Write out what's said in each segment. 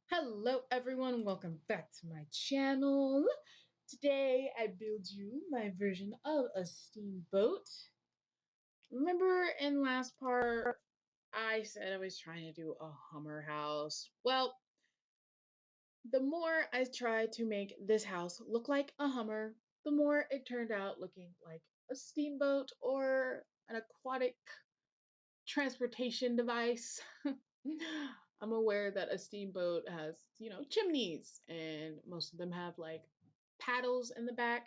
Hello everyone, welcome back to my channel. Today I build you my version of a steamboat. Remember in last part I said I was trying to do a Hummer house. Well, the more I tried to make this house look like a Hummer, the more it turned out looking like a steamboat or an aquatic transportation device. I'm aware that a steamboat has, chimneys, and most of them have like paddles in the back.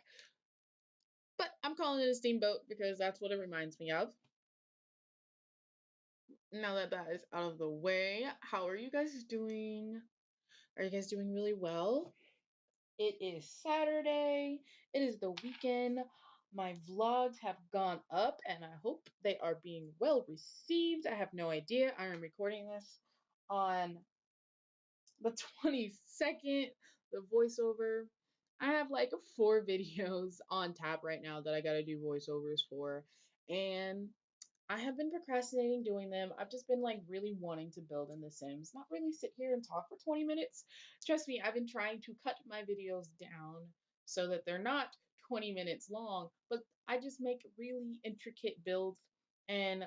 But I'm calling it a steamboat because that's what it reminds me of. Now that that is out of the way, how are you guys doing? Are you guys doing really well? It is Saturday. It is the weekend. My vlogs have gone up and I hope they are being well received. I have no idea. I am recording this on the 22nd, the voiceover. I have like 4 videos on tap right now that I gotta do voiceovers for, and I have been procrastinating doing them. I've just been like really wanting to build in The Sims, not really sit here and talk for 20 minutes. Trust me, I've been trying to cut my videos down so that they're not 20 minutes long, but I just make really intricate builds, and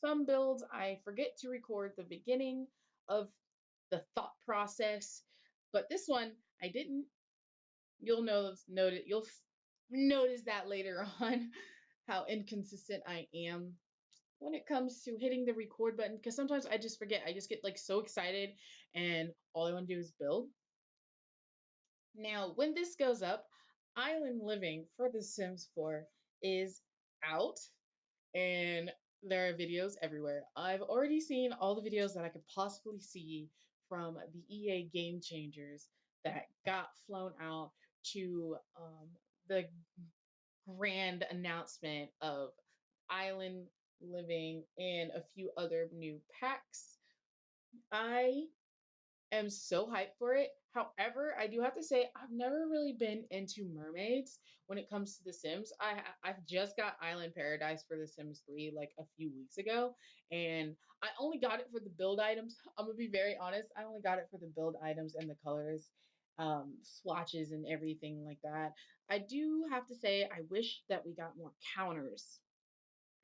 some builds I forget to record the beginning of the thought process, but this one I didn't. You'll notice that later on how inconsistent I am when it comes to hitting the record button, because sometimes I just forget. I just get like so excited and all I want to do is build. Now, when this goes up, Island Living for The Sims 4 is out, and there are videos everywhere. I've already seen all the videos that I could possibly see from the EA Game Changers that got flown out to the grand announcement of Island Living and a few other new packs. I am so hyped for it. However, I do have to say I've never really been into mermaids when it comes to The Sims. I've just got Island Paradise for The Sims 3 like a few weeks ago, and I only got it for the build items. I'm gonna be very honest. I only got it for the build items and the colors, swatches, and everything like that. I do have to say I wish that we got more counters.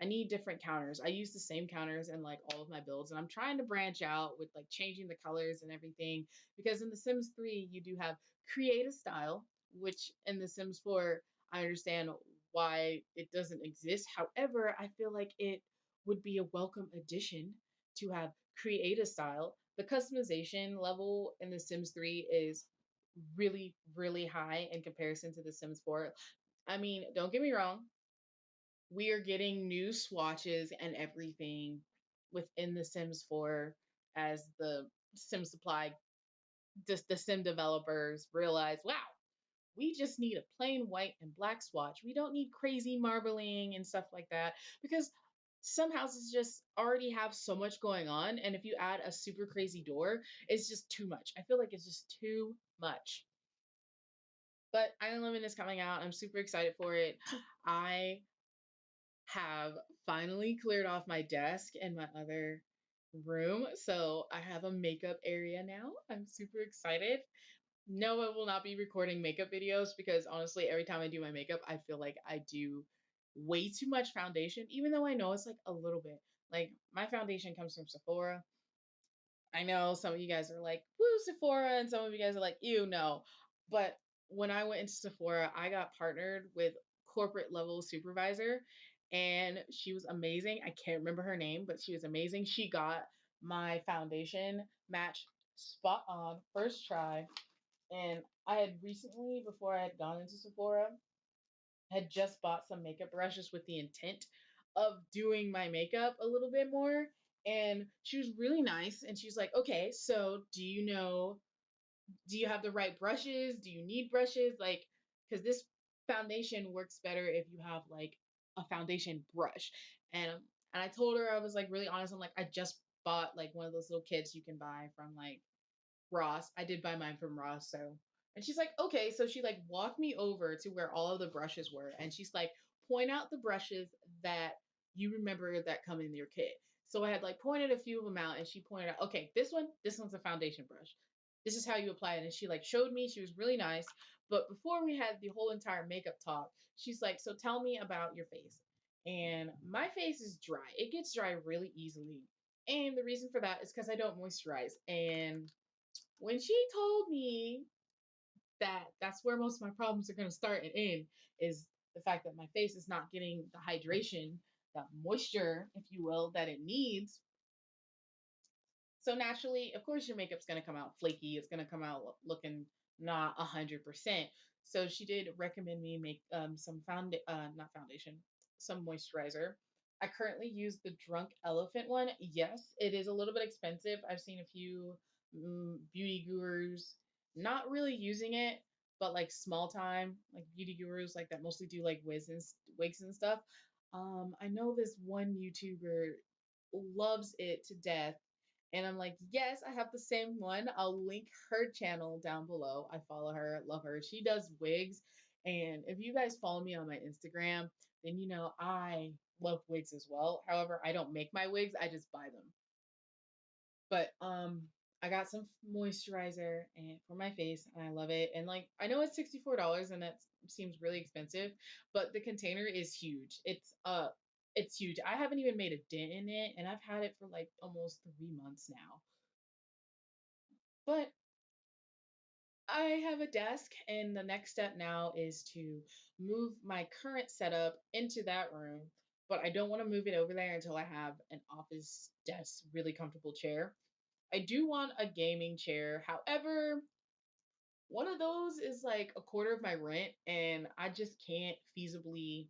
I need different counters. I use the same counters in like all of my builds, and I'm trying to branch out with like changing the colors and everything, because in The Sims 3 you do have create a style, which in The Sims 4 I understand why it doesn't exist. However, I feel like it would be a welcome addition to have create a style. The customization level in The Sims 3 is really, really high in comparison to The Sims 4. I mean, don't get me wrong, we are getting new swatches and everything within the Sims 4 as the Sim Supply, just the Sim developers realize, wow, we just need a plain white and black swatch. We don't need crazy marbling and stuff like that, because some houses just already have so much going on, and if you add a super crazy door, it's just too much. I feel like it's just too much. But Island Living is coming out. I'm super excited for it. I have finally cleared off my desk in my other room. So I have a makeup area now. I'm super excited. No, I will not be recording makeup videos because honestly, every time I do my makeup, I feel like I do way too much foundation, even though I know it's like a little bit. Like my foundation comes from Sephora. I know some of you guys are like, woo, Sephora, and some of you guys are like, ew, no. But when I went into Sephora, I got partnered with corporate level supervisor, and she was amazing. I can't remember her name, but she was amazing. She got my foundation match spot on first try. And I had recently, before I had gone into Sephora, had just bought some makeup brushes with the intent of doing my makeup a little bit more. And she was really nice. And she's like, okay, so do you have the right brushes? Do you need brushes? Like, because this foundation works better if you have like a foundation brush. And I told her, I was like really honest. I'm like, I just bought like one of those little kits you can buy from like Ross. I did buy mine from Ross, so. And she's like, okay. So she like walked me over to where all of the brushes were, and she's like, point out the brushes that you remember that come in your kit. So I had like pointed a few of them out, and she pointed out, okay, this one's a foundation brush. This is how you apply it. And she like showed me, she was really nice. But before we had the whole entire makeup talk, she's like, so tell me about your face. And my face is dry. It gets dry really easily. And the reason for that is because I don't moisturize. And when she told me that that's where most of my problems are going to start and end, is the fact that my face is not getting the hydration, the moisture, if you will, that it needs. So naturally, of course, your makeup's gonna come out flaky. It's gonna come out looking not 100%. So she did recommend me make some not foundation, some moisturizer. I currently use the Drunk Elephant one. Yes, it is a little bit expensive. I've seen a few beauty gurus not really using it, but like small time, like beauty gurus like that mostly do like wigs and stuff. I know this one YouTuber loves it to death, and I'm like, yes, I have the same one. I'll link her channel down below. I follow her, love her. She does wigs. And if you guys follow me on my Instagram, then you know I love wigs as well. However, I don't make my wigs, I just buy them. But I got some moisturizer and for my face and I love it. And like I know it's $64 and that seems really expensive, but the container is huge. It's huge. I haven't even made a dent in it and I've had it for like almost 3 months now. But I have a desk, and the next step now is to move my current setup into that room. But I don't want to move it over there until I have an office desk, really comfortable chair. I do want a gaming chair. However, one of those is like a quarter of my rent, and I just can't feasibly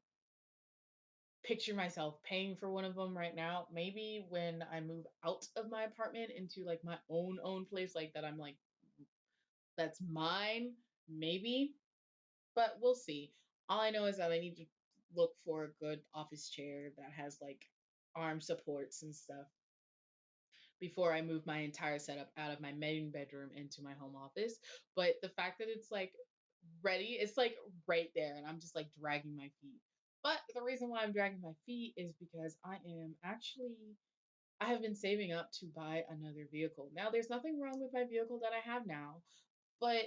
picture myself paying for one of them right now. Maybe when I move out of my apartment into like my own place, like that I'm like that's mine, maybe. But we'll see. All I know is that I need to look for a good office chair that has like arm supports and stuff before I move my entire setup out of my main bedroom into my home office. But the fact that it's like ready, it's like right there, and I'm just like dragging my feet. But the reason why I'm dragging my feet is because I have been saving up to buy another vehicle. Now, there's nothing wrong with my vehicle that I have now, but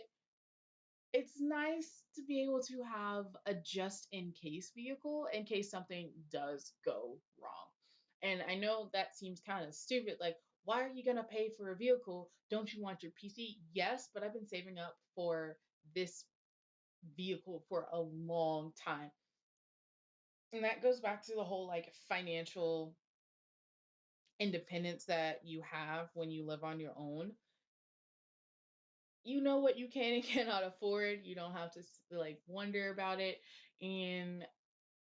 it's nice to be able to have a just in case vehicle in case something does go wrong. And I know that seems kind of stupid. Like, why are you going to pay for a vehicle? Don't you want your PC? Yes, but I've been saving up for this vehicle for a long time. And that goes back to the whole like financial independence that you have when you live on your own. You know what you can and cannot afford. You don't have to like wonder about it. And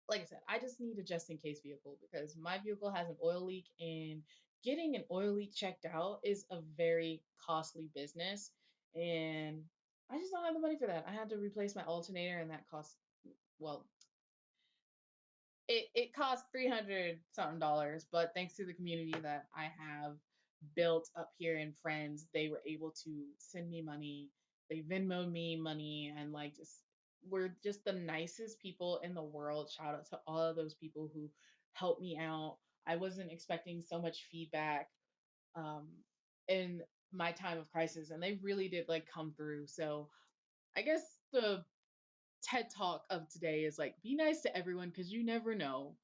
like I said, I just need a just in case vehicle because my vehicle has an oil leak, and getting an oil leak checked out is a very costly business. And I just don't have the money for that. I had to replace my alternator, and that cost, well, it cost 300 something dollars, but thanks to the community that I have built up here and friends, they were able to send me money. They Venmoed me money, and like just we're just the nicest people in the world. Shout out to all of those people who helped me out. I wasn't expecting so much feedback um in my time of crisis, and they really did like come through. So I guess the TED talk of today is like be nice to everyone because you never know.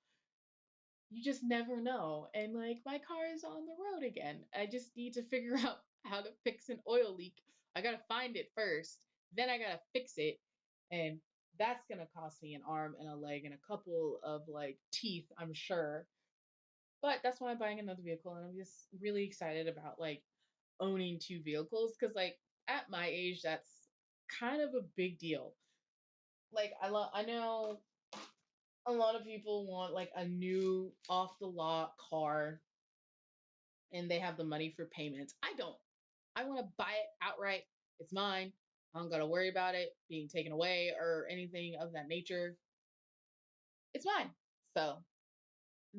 You just never know. And like my car is on the road again. I just need to figure out how to fix an oil leak. I gotta find it first, then I gotta fix it. And that's gonna cost me an arm and a leg and a couple of like teeth, I'm sure. But that's why I'm buying another vehicle, and I'm just really excited about like owning two vehicles because like at my age that's kind of a big deal. Like I know a lot of people want like a new off the lot car and they have the money for payments. I don't. I want to buy it outright. It's mine. I don't got to worry about it being taken away or anything of that nature. It's mine. So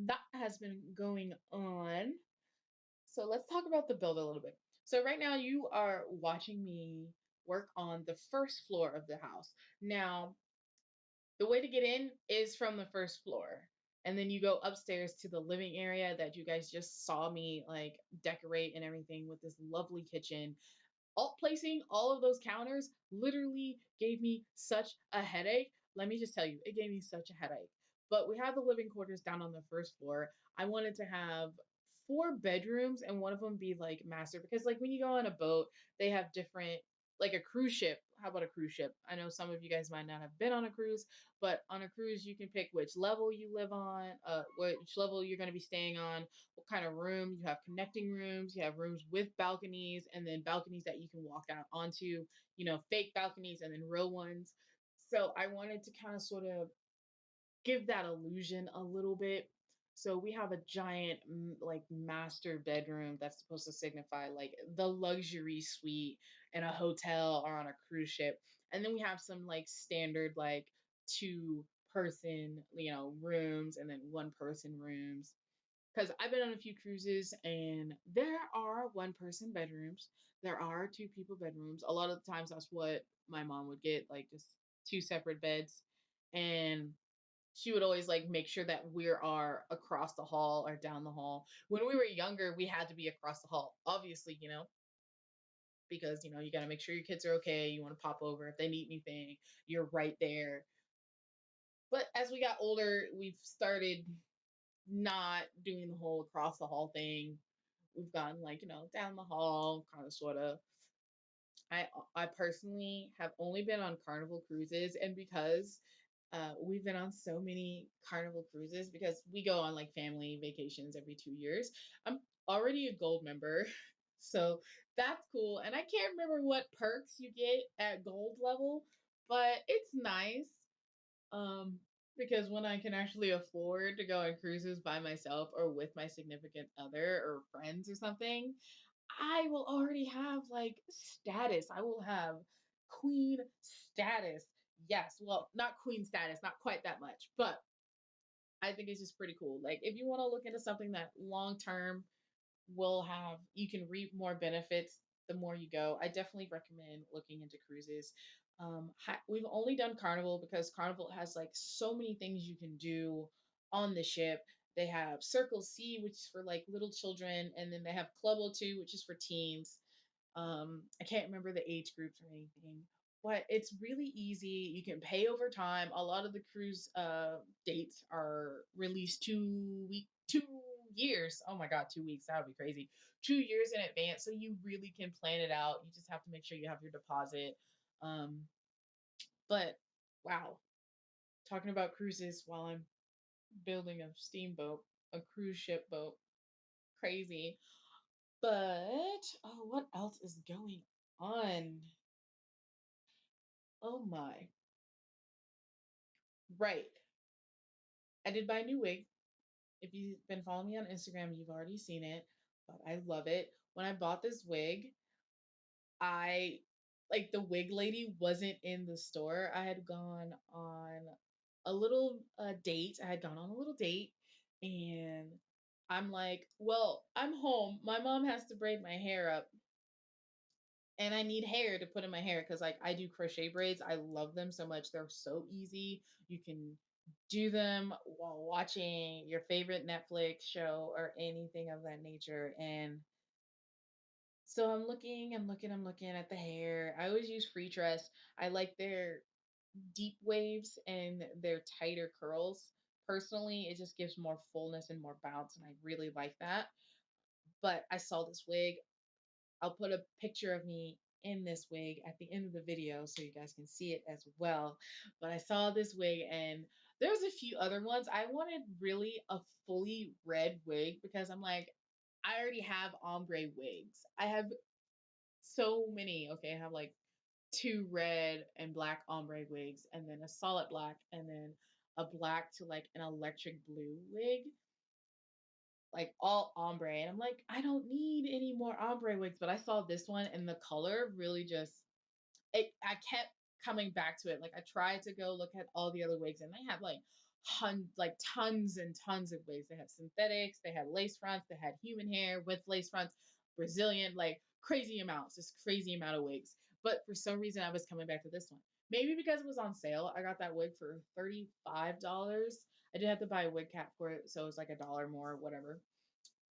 that has been going on. So let's talk about the build a little bit. So right now you are watching me work on the first floor of the house. Now, the way to get in is from the first floor. And then you go upstairs to the living area that you guys just saw me like decorate and everything with this lovely kitchen. Alt placing all of those counters literally gave me such a headache. Let me just tell you, it gave me such a headache. But we have the living quarters down on the first floor. I wanted to have four bedrooms and one of them be like master because like when you go on a boat, they have different like a cruise ship. How about a cruise ship? I know some of you guys might not have been on a cruise, but on a cruise you can pick which level you live on, which level you're going to be staying on, what kind of room. You have connecting rooms, you have rooms with balconies, and then balconies that you can walk out onto, fake balconies and then real ones. So I wanted to kind of sort of give that illusion a little bit. So we have a giant like master bedroom that's supposed to signify like the luxury suite in a hotel or on a cruise ship. And then we have some like standard like two person, rooms and then one person rooms. Because I've been on a few cruises and there are one person bedrooms, there are two people bedrooms. A lot of the times that's what my mom would get, like just two separate beds. And she would always like make sure that we are across the hall or down the hall. When we were younger, we had to be across the hall, obviously, because you got to make sure your kids are okay. You want to pop over if they need anything, you're right there. But as we got older, we've started not doing the whole across the hall thing. We've gone like, down the hall, kind of sort of. I I personally have only been on Carnival cruises, and because we've been on so many Carnival cruises, because we go on like family vacations every 2 years. I'm already a gold member, so that's cool. And I can't remember what perks you get at gold level, but it's nice. Um, because when I can actually afford to go on cruises by myself or with my significant other or friends or something, I will already have like status. I will have queen status. Yes, well, not queen status, not quite that much, but I think it's just pretty cool. Like if you want to look into something that long term will have, you can reap more benefits the more you go. I definitely recommend looking into cruises. We've only done Carnival because Carnival has like so many things you can do on the ship. They have Circle C, which is for like little children, and then they have Club O2, which is for teens. I can't remember the age groups or anything, but it's really easy. You can pay over time. A lot of the cruise dates are released 2 years. Oh my God, 2 weeks. That would be crazy. 2 years in advance, so you really can plan it out. You just have to make sure you have your deposit. Um, but wow, talking about cruises while I'm building a steamboat, a cruise ship boat, crazy. But oh, what else is going on? Oh my. Right. I did buy a new wig. If you've been following me on Instagram, you've already seen it, but I love it. When I bought this wig, I like the wig lady wasn't in the store. I had gone on a little date. I had gone on a little date and I'm like, well, I'm home. My mom has to braid my hair up and I need hair to put in my hair because like I do crochet braids. I love them so much. They're so easy. You can do them while watching your favorite Netflix show or anything of that nature. And so I'm looking at the hair. I always use Free Tress. I like their deep waves and their tighter curls. Personally, it just gives more fullness and more bounce, and I really like that. But I saw this wig. I'll put a picture of me in this wig at the end of the video so you guys can see it as well. But I saw this wig and there's a few other ones. I wanted really a fully red wig because I'm like, I already have ombre wigs. I have so many. Okay, I have like two red and black ombre wigs and then a solid black and then a black to like an electric blue wig, like all ombre. And I'm like, I don't need any more ombre wigs. But I saw this one and the color really just, I kept coming back to it. Like I tried to go look at all the other wigs and they had like tons and tons of wigs. They had synthetics, they had lace fronts, they had human hair with lace fronts, Brazilian, like crazy amounts, just crazy amount of wigs. But for some reason I was coming back to this one. Maybe because it was on sale. I got that wig for $35. I did have to buy a wig cap for it, so it was like $1 more, whatever.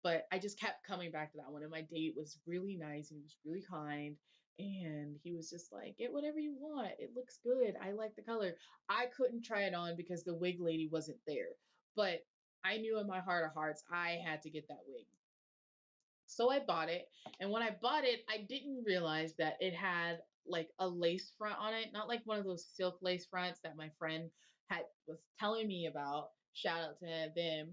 But I just kept coming back to that one. And my date was really nice and he was really kind. And he was just like, get whatever you want. It looks good. I like the color. I couldn't try it on because the wig lady wasn't there. But I knew in my heart of hearts I had to get that wig. So I bought it. And when I bought it, I didn't realize that it had like a lace front on it, not like one of those silk lace fronts that my friend had was telling me about. Shout out to them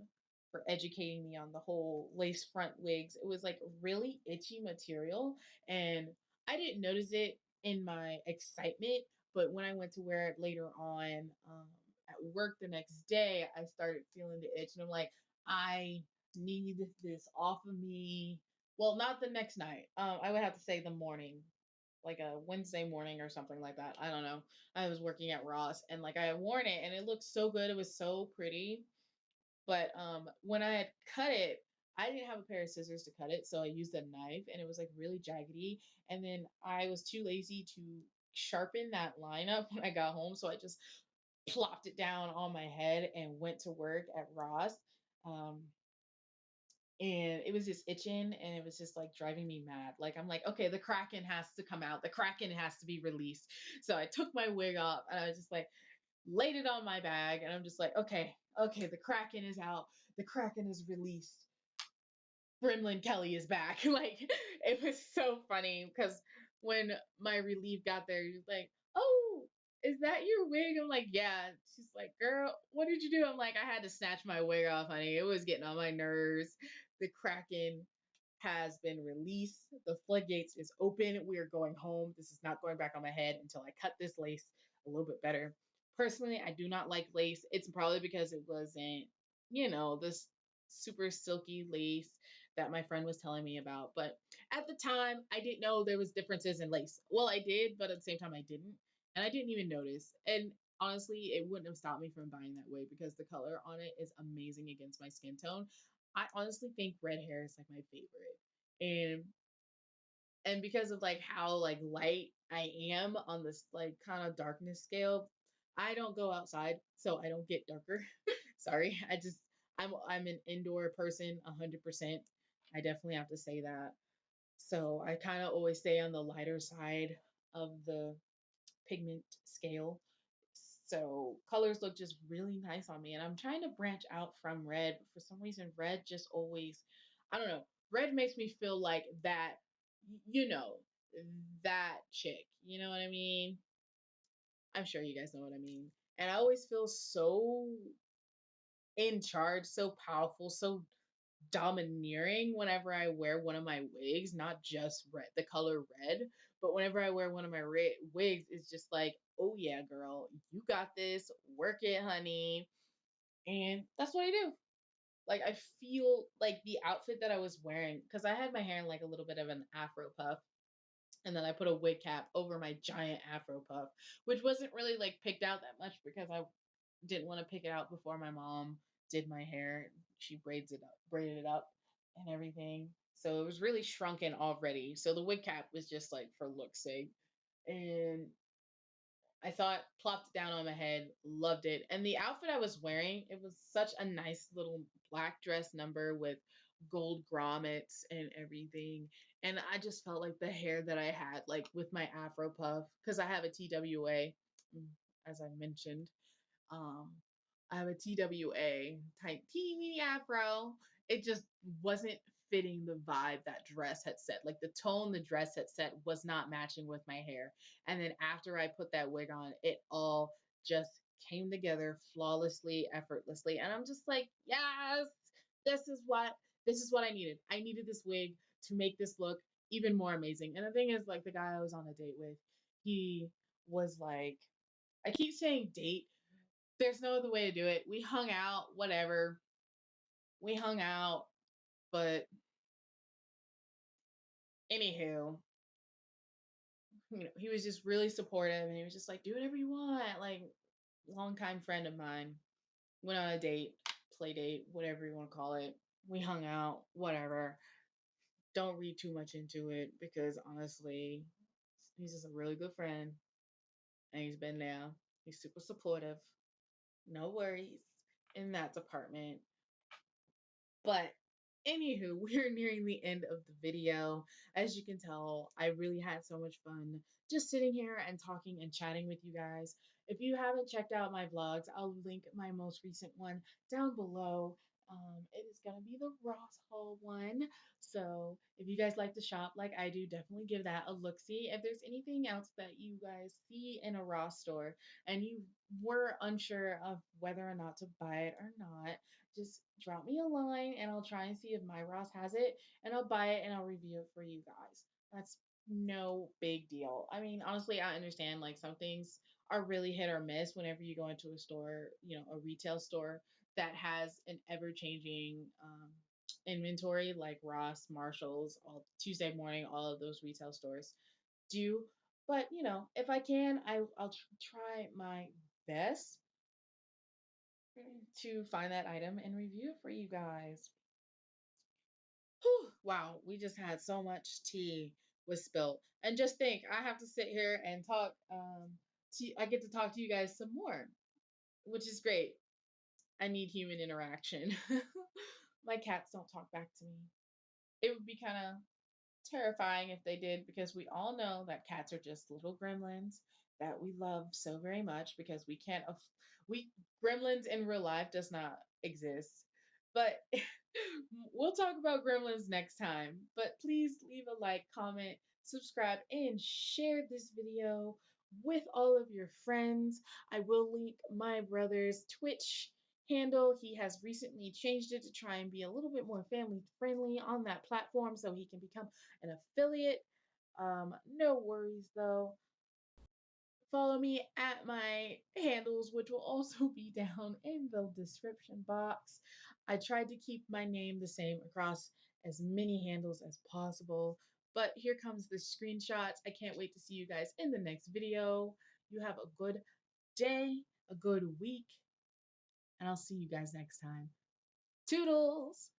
for educating me on the whole lace front wigs. It was like really itchy material and I didn't notice it in my excitement, but when I went to wear it later on at work the next day, I started feeling the itch and I'm like, I need this off of me. Well, not the next night. I would have to say the morning, like a Wednesday morning or something like that. I don't know. I was working at Ross and like I had worn it and it looked so good. It was so pretty. But when I had cut it, I didn't have a pair of scissors to cut it, so I used a knife and it was like really jaggedy. And then I was too lazy to sharpen that line up when I got home, so I just plopped it down on my head and went to work at Ross. Um, and it was just itching and it was just like driving me mad. Like I'm like, okay, the Kraken has to come out. The Kraken has to be released. So I took my wig off and I was just like laid it on my bag and I'm just like, okay, okay, the Kraken is out. The Kraken is released. Brimlin Kelly is back. Like it was so funny because when my relief got there, he was like, "Oh, is that your wig?" I'm like, "Yeah." She's like, "Girl, what did you do?" I'm like, "I had to snatch my wig off, honey. It was getting on my nerves." The Kraken has been released. The floodgates is open. We are going home. This is not going back on my head until I cut this lace a little bit better. Personally, I do not like lace. It's probably because it wasn't, this super silky lace that my friend was telling me about. But at the time, I didn't know there was differences in lace. Well, I did, but at the same time, I didn't, and I didn't even notice. And honestly, it wouldn't have stopped me from buying that wig because the color on it is amazing against my skin tone. I honestly think red hair is like my favorite. And because of like how like light I am on this like kind of darkness scale, I don't go outside, so I don't get darker. Sorry. I'm an indoor person 100%. I definitely have to say that. So I kind of always stay on the lighter side of the pigment scale. So colors look just really nice on me. And I'm trying to branch out from red, but for some reason, red just always, I don't know, red makes me feel like that, you know, that chick. You know what I mean? I'm sure you guys know what I mean. And I always feel so in charge, so powerful, so domineering whenever I wear one of my wigs, not just red, the color red, but whenever I wear one of my wigs, it's just like, oh yeah, girl, you got this, work it, honey. And that's what I do. Like, I feel like the outfit that I was wearing, because I had my hair in like a little bit of an afro puff. And then I put a wig cap over my giant afro puff, which wasn't really like picked out that much because I didn't want to pick it out before my mom did my hair. She braided it up and everything. So it was really shrunken already. So the wig cap was just like for look's sake. And I thought, plopped it down on my head, loved it. And the outfit I was wearing, it was such a nice little black dress number with gold grommets and everything. And I just felt like the hair that I had, like with my afro puff, because I have a TWA, as I mentioned. Um, I have a TWA type teeny weeny afro. It just wasn't fitting the vibe that dress had set. Like the tone the dress had set was not matching with my hair. And then after I put that wig on, it all just came together flawlessly, effortlessly. And I'm just like, yes, this is what this is what I needed. I needed this wig to make this look even more amazing. And the thing is, like the guy I was on a date with, he was like, I keep saying date, there's no other way to do it. We hung out, whatever. We hung out, but anywho, he was just really supportive and he was just like, do whatever you want. Like, longtime friend of mine. Went on a date, play date, whatever you want to call it. We hung out, whatever. Don't read too much into it because honestly, he's just a really good friend and he's been there. He's super supportive. No worries in that department. But Anywho, we're nearing the end of the video. As you can tell, I really had so much fun just sitting here and talking and chatting with you guys. If you haven't checked out my vlogs, I'll link my most recent one down below. It is going to be the Ross haul one. So if you guys like to shop like I do, definitely give that a look see. If there's anything else that you guys see in a Ross store and you were unsure of whether or not to buy it or not, just drop me a line and I'll try and see if my Ross has it and I'll buy it and I'll review it for you guys. That's no big deal. I mean, honestly, I understand like some things are really hit or miss whenever you go into a store, a retail store that has an ever changing inventory like Ross, Marshalls, all Tuesday Morning, all of those retail stores do. But, if I can, I'll try my best to find that item and review it for you guys. Whew, wow, we just had so much tea was spilt. And just think, I have to sit here and talk. I get to talk to you guys some more, which is great. I need human interaction. My cats don't talk back to me. It would be kind of terrifying if they did because we all know that cats are just little gremlins that we love so very much because we can't we gremlins in real life does not exist. But we'll talk about gremlins next time. But please leave a like, comment, subscribe, and share this video with all of your friends. I will link my brother's Twitch handle. He has recently changed it to try and be a little bit more family friendly on that platform so he can become an affiliate. No worries though. Follow me at my handles, which will also be down in the description box. I tried to keep my name the same across as many handles as possible, but here comes the screenshots. I can't wait to see you guys in the next video. You have a good day, a good week, and I'll see you guys next time. Toodles!